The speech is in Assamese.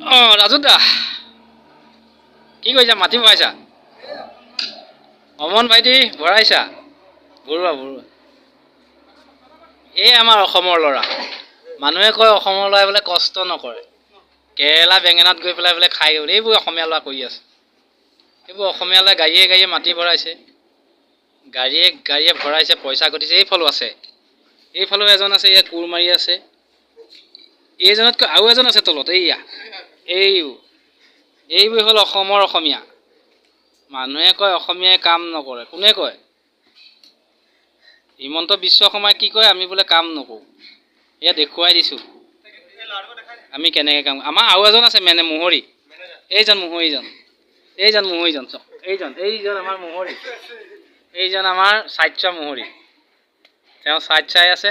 ৰাজু দা কি কৰিছা? মাটি ভৰাইছা? অমন ভাইটি ভৰাইছা? বৰুৱা বৰুৱা এই আমাৰ অসমৰ ল'ৰা। মানুহে কয় অসমৰ ল'ৰাই বোলে কষ্ট নকৰে, কেৰেলা বেঙেনাত গৈ পেলাই বোলে খাই বোলে। এইবোৰ অসমীয়া ল'ৰা কৰি আছে। এইবোৰ অসমীয়া ল'ৰাই গাড়ীয়ে গাড়ীয়ে মাটি ভৰাইছে, গাড়ীয়ে গাড়ীয়ে ভৰাইছে, পইচা ঘটিছে। এইফালো আছে, এইফালেও এজন আছে, ইয়াত কোৰ মাৰি আছে। এইজনতকৈ আৰু এজন আছে তলত, এইয়া এইবোৰ হ'ল অসমৰ অসমীয়া। মানুহে কয় অসমীয়াই কাম নকৰে। কোনে কয়? হিমন্ত বিশ্ব শৰ্মাই কি কয়? আমি বোলে কাম নকৰোঁ। এয়া দেখুৱাই দিছোঁ আমি কেনেকৈ কাম। আমাৰ আৰু এজন আছে মোহৰি, এইজন মোহৰিজন, এইজন আমাৰ মোহৰি, এইজন আমাৰ চাইছা মোহৰি। তেওঁ চাই আছে।